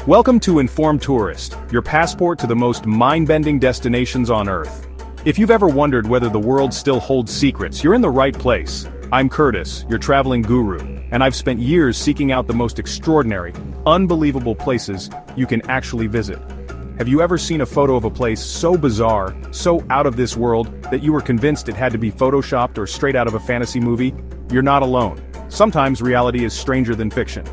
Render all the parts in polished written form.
Welcome to Informed Tourist, your passport to the most mind-bending destinations on Earth. If you've ever wondered whether the world still holds secrets, you're in the right place. I'm Curtis, your traveling guru, and I've spent years seeking out the most extraordinary, unbelievable places you can actually visit. Have you ever seen a photo of a place so bizarre, so out of this world, that you were convinced it had to be photoshopped or straight out of a fantasy movie? You're not alone. Sometimes reality is stranger than fiction.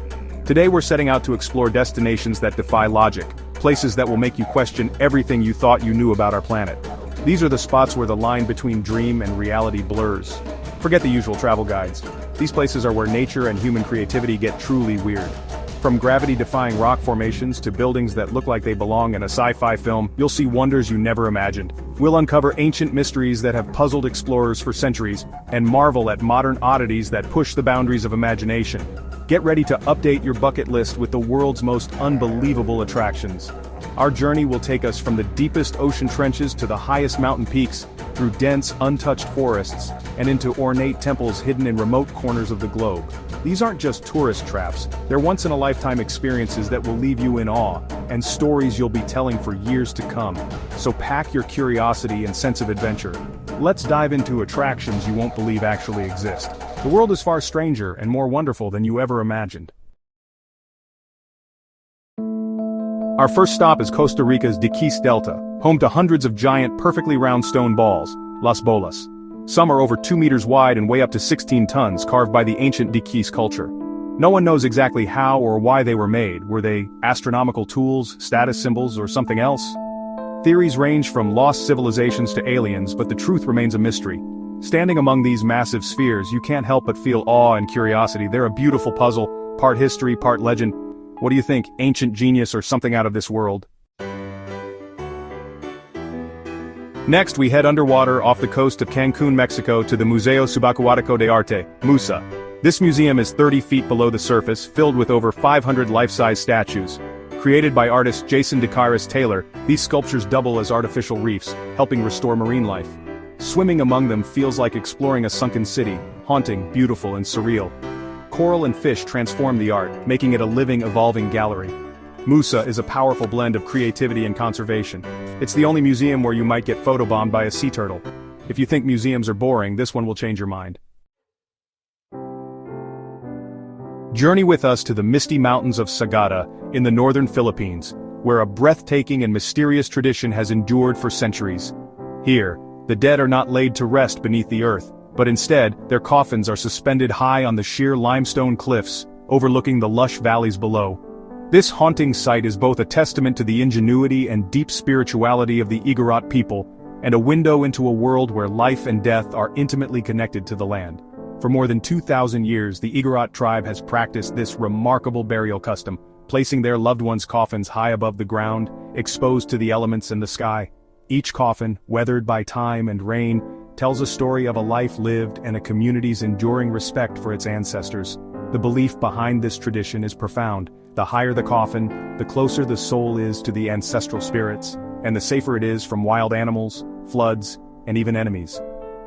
Today we're setting out to explore destinations that defy logic, places that will make you question everything you thought you knew about our planet. These are the spots where the line between dream and reality blurs. Forget the usual travel guides. These places are where nature and human creativity get truly weird. From gravity-defying rock formations to buildings that look like they belong in a sci-fi film, you'll see wonders you never imagined. We'll uncover ancient mysteries that have puzzled explorers for centuries, and marvel at modern oddities that push the boundaries of imagination. Get ready to update your bucket list with the world's most unbelievable attractions. Our journey will take us from the deepest ocean trenches to the highest mountain peaks, through dense, untouched forests, and into ornate temples hidden in remote corners of the globe. These aren't just tourist traps, they're once-in-a-lifetime experiences that will leave you in awe, and stories you'll be telling for years to come. So pack your curiosity and sense of adventure. Let's dive into attractions you won't believe actually exist. The world is far stranger and more wonderful than you ever imagined. Our first stop is Costa Rica's Diquís Delta, home to hundreds of giant, perfectly round stone balls, Las Bolas. Some are over 2 meters wide and weigh up to 16 tons, carved by the ancient Diquís culture. No one knows exactly how or why they were made. Were they astronomical tools, status symbols, or something else? Theories range from lost civilizations to aliens, but the truth remains a mystery. Standing among these massive spheres, you can't help but feel awe and curiosity. They're a beautiful puzzle, part history, part legend. What do you think, ancient genius or something out of this world? Next, we head underwater off the coast of Cancun, Mexico to the Museo Subacuático de Arte, MUSA. This museum is 30 feet below the surface, filled with over 500 life-size statues. Created by artist Jason DeCairis Taylor, these sculptures double as artificial reefs, helping restore marine life. Swimming among them feels like exploring a sunken city, haunting, beautiful, and surreal. Coral and fish transform the art, making it a living, evolving gallery. MUSA is a powerful blend of creativity and conservation. It's the only museum where you might get photobombed by a sea turtle. If you think museums are boring, this one will change your mind. Journey with us to the misty mountains of Sagada, in the northern Philippines, where a breathtaking and mysterious tradition has endured for centuries. Here, the dead are not laid to rest beneath the earth, but instead, their coffins are suspended high on the sheer limestone cliffs, overlooking the lush valleys below. This haunting sight is both a testament to the ingenuity and deep spirituality of the Igorot people, and a window into a world where life and death are intimately connected to the land. For more than 2,000 years, the Igorot tribe has practiced this remarkable burial custom, placing their loved ones' coffins high above the ground, exposed to the elements and the sky. Each coffin, weathered by time and rain, tells a story of a life lived and a community's enduring respect for its ancestors. The belief behind this tradition is profound. The higher the coffin, the closer the soul is to the ancestral spirits, and the safer it is from wild animals, floods, and even enemies.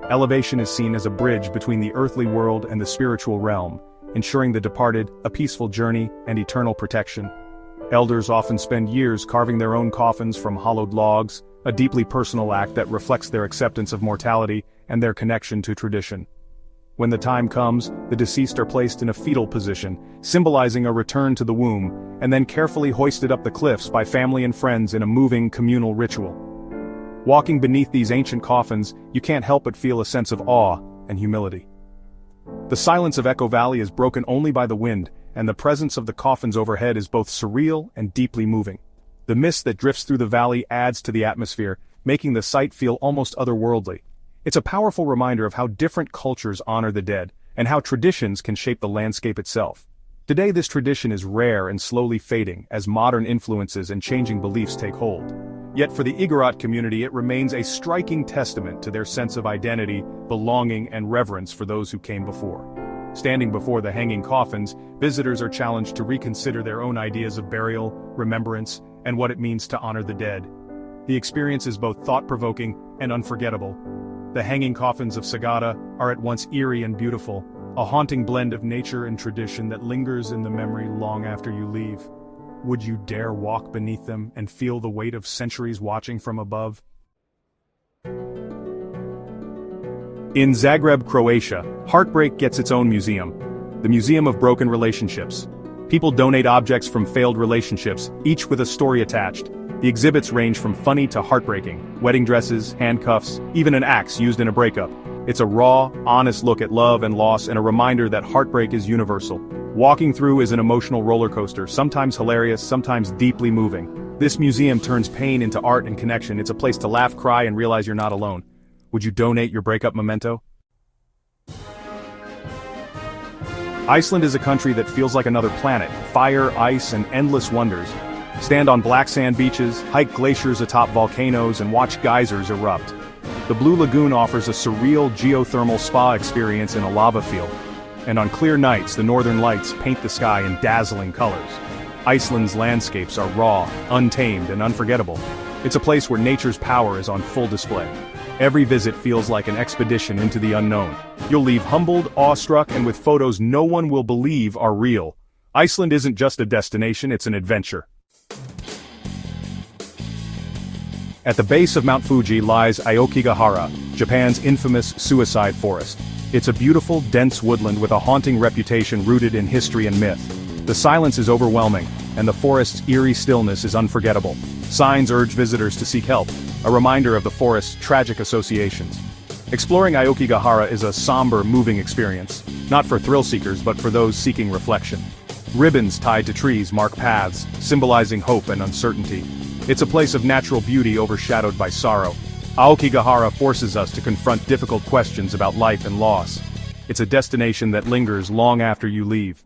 Elevation is seen as a bridge between the earthly world and the spiritual realm, ensuring the departed a peaceful journey and eternal protection. Elders often spend years carving their own coffins from hollowed logs, a deeply personal act that reflects their acceptance of mortality and their connection to tradition. When the time comes, the deceased are placed in a fetal position, symbolizing a return to the womb, and then carefully hoisted up the cliffs by family and friends in a moving communal ritual. Walking beneath these ancient coffins, you can't help but feel a sense of awe and humility. The silence of Echo Valley is broken only by the wind, and the presence of the coffins overhead is both surreal and deeply moving. The mist that drifts through the valley adds to the atmosphere, making the sight feel almost otherworldly. It's a powerful reminder of how different cultures honor the dead, and how traditions can shape the landscape itself. Today this tradition is rare and slowly fading as modern influences and changing beliefs take hold. Yet for the Igorot community it remains a striking testament to their sense of identity, belonging, and reverence for those who came before. Standing before the hanging coffins, visitors are challenged to reconsider their own ideas of burial, remembrance, and what it means to honor the dead. The experience is both thought-provoking and unforgettable. The hanging coffins of Sagada are at once eerie and beautiful, a haunting blend of nature and tradition that lingers in the memory long after you leave. Would you dare walk beneath them and feel the weight of centuries watching from above? In Zagreb, Croatia, heartbreak gets its own museum. The Museum of Broken Relationships. People donate objects from failed relationships, each with a story attached. The exhibits range from funny to heartbreaking: wedding dresses, handcuffs, even an axe used in a breakup. It's a raw, honest look at love and loss and a reminder that heartbreak is universal. Walking through is an emotional roller coaster, sometimes hilarious, sometimes deeply moving. This museum turns pain into art and connection. It's a place to laugh, cry, and realize you're not alone. Would you donate your breakup memento? Iceland is a country that feels like another planet. Fire, ice, and endless wonders. Stand on black sand beaches, hike glaciers atop volcanoes, and watch geysers erupt. The Blue Lagoon offers a surreal geothermal spa experience in a lava field. And on clear nights, the northern lights paint the sky in dazzling colors. Iceland's landscapes are raw, untamed, and unforgettable. It's a place where nature's power is on full display. Every visit feels like an expedition into the unknown. You'll leave humbled, awestruck, and with photos no one will believe are real. Iceland isn't just a destination, it's an adventure. At the base of Mount Fuji lies Aokigahara, Japan's infamous suicide forest. It's a beautiful, dense woodland with a haunting reputation rooted in history and myth. The silence is overwhelming, and the forest's eerie stillness is unforgettable. Signs urge visitors to seek help, a reminder of the forest's tragic associations. Exploring Aokigahara is a somber, moving experience, not for thrill-seekers but for those seeking reflection. Ribbons tied to trees mark paths, symbolizing hope and uncertainty. It's a place of natural beauty overshadowed by sorrow. Aokigahara forces us to confront difficult questions about life and loss. It's a destination that lingers long after you leave.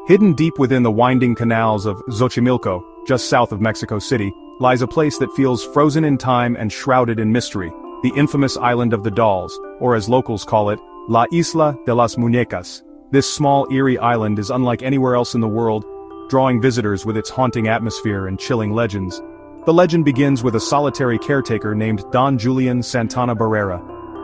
Hidden deep within the winding canals of Xochimilco, just south of Mexico City, lies a place that feels frozen in time and shrouded in mystery, the infamous Island of the Dolls, or as locals call it, La Isla de las Muñecas. This small, eerie island is unlike anywhere else in the world, drawing visitors with its haunting atmosphere and chilling legends. The legend begins with a solitary caretaker named Don Julian Santana Barrera.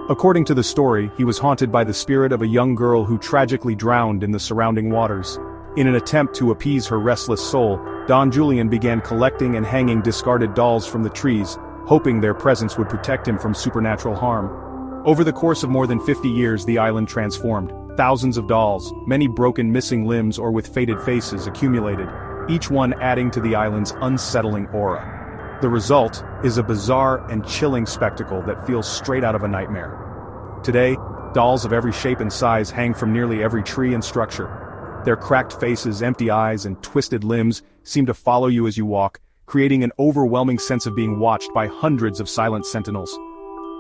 According to the story, he was haunted by the spirit of a young girl who tragically drowned in the surrounding waters. In an attempt to appease her restless soul, Don Julian began collecting and hanging discarded dolls from the trees, hoping their presence would protect him from supernatural harm. Over the course of more than 50 years, the island transformed. Thousands of dolls, many broken, missing limbs or with faded faces, accumulated, each one adding to the island's unsettling aura. The result is a bizarre and chilling spectacle that feels straight out of a nightmare. Today, dolls of every shape and size hang from nearly every tree and structure. Their cracked faces, empty eyes, and twisted limbs seem to follow you as you walk, creating an overwhelming sense of being watched by hundreds of silent sentinels.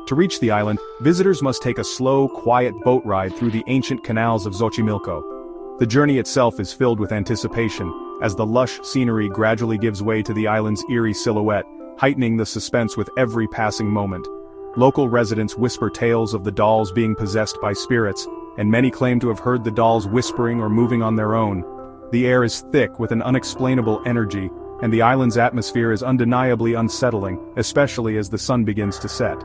To reach the island, visitors must take a slow, quiet boat ride through the ancient canals of Xochimilco. The journey itself is filled with anticipation, as the lush scenery gradually gives way to the island's eerie silhouette, heightening the suspense with every passing moment. Local residents whisper tales of the dolls being possessed by spirits, and many claim to have heard the dolls whispering or moving on their own. The air is thick with an unexplainable energy, and the island's atmosphere is undeniably unsettling, especially as the sun begins to set.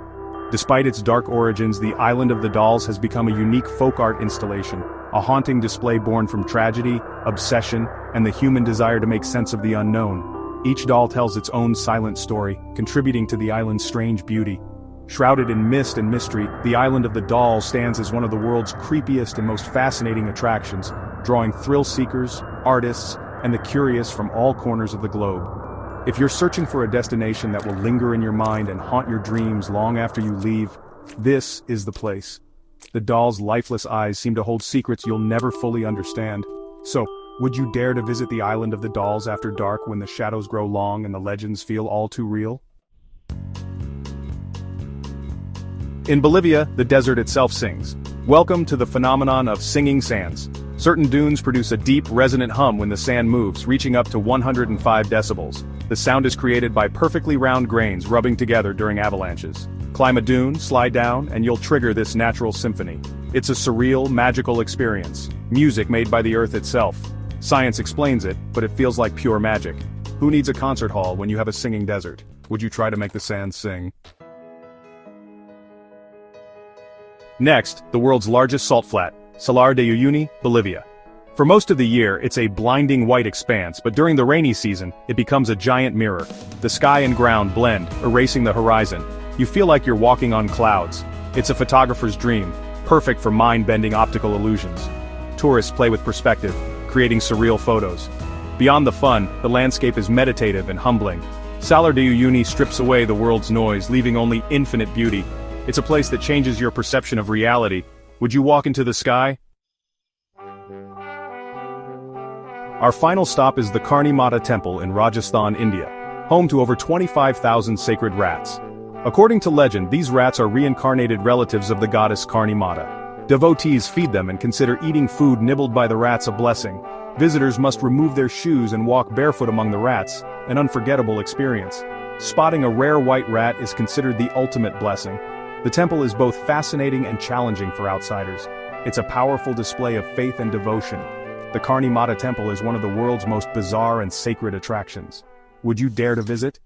Despite its dark origins, the Island of the Dolls has become a unique folk art installation, a haunting display born from tragedy, obsession, and the human desire to make sense of the unknown. Each doll tells its own silent story, contributing to the island's strange beauty. Shrouded in mist and mystery, the Island of the Dolls stands as one of the world's creepiest and most fascinating attractions, drawing thrill-seekers, artists, and the curious from all corners of the globe. If you're searching for a destination that will linger in your mind and haunt your dreams long after you leave, this is the place. The doll's lifeless eyes seem to hold secrets you'll never fully understand. So, would you dare to visit the Island of the Dolls after dark when the shadows grow long and the legends feel all too real? In Bolivia, the desert itself sings. Welcome to the phenomenon of singing sands. Certain dunes produce a deep, resonant hum when the sand moves, reaching up to 105 decibels. The sound is created by perfectly round grains rubbing together during avalanches. Climb a dune, slide down, and you'll trigger this natural symphony. It's a surreal, magical experience. Music made by the earth itself. Science explains it, but it feels like pure magic. Who needs a concert hall when you have a singing desert? Would you try to make the sand sing? Next, the world's largest salt flat, Salar de Uyuni, Bolivia. For most of the year, it's a blinding white expanse, but during the rainy season, it becomes a giant mirror. The sky and ground blend, erasing the horizon. You feel like you're walking on clouds. It's a photographer's dream, perfect for mind-bending optical illusions. Tourists play with perspective, creating surreal photos. Beyond the fun, the landscape is meditative and humbling. Salar de Uyuni strips away the world's noise, leaving only infinite beauty. It's a place that changes your perception of reality. Would you walk into the sky? Our final stop is the Karni Mata Temple in Rajasthan, India, home to over 25,000 sacred rats. According to legend, these rats are reincarnated relatives of the goddess Karni Mata. Devotees feed them and consider eating food nibbled by the rats a blessing. Visitors must remove their shoes and walk barefoot among the rats, an unforgettable experience. Spotting a rare white rat is considered the ultimate blessing. The temple is both fascinating and challenging for outsiders. It's a powerful display of faith and devotion. The Karni Mata Temple is one of the world's most bizarre and sacred attractions. Would you dare to visit?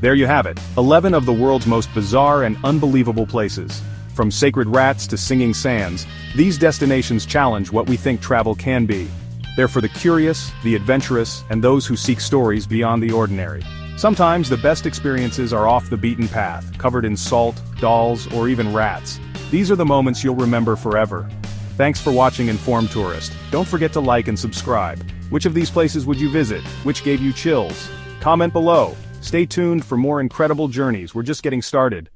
There you have it, 11 of the world's most bizarre and unbelievable places. From sacred rats to singing sands, these destinations challenge what we think travel can be. They're for the curious, the adventurous, and those who seek stories beyond the ordinary. Sometimes the best experiences are off the beaten path, covered in salt, dolls, or even rats. These are the moments you'll remember forever. Thanks for watching Informed Tourist. Don't forget to like and subscribe. Which of these places would you visit? Which gave you chills? Comment below. Stay tuned for more incredible journeys. We're just getting started.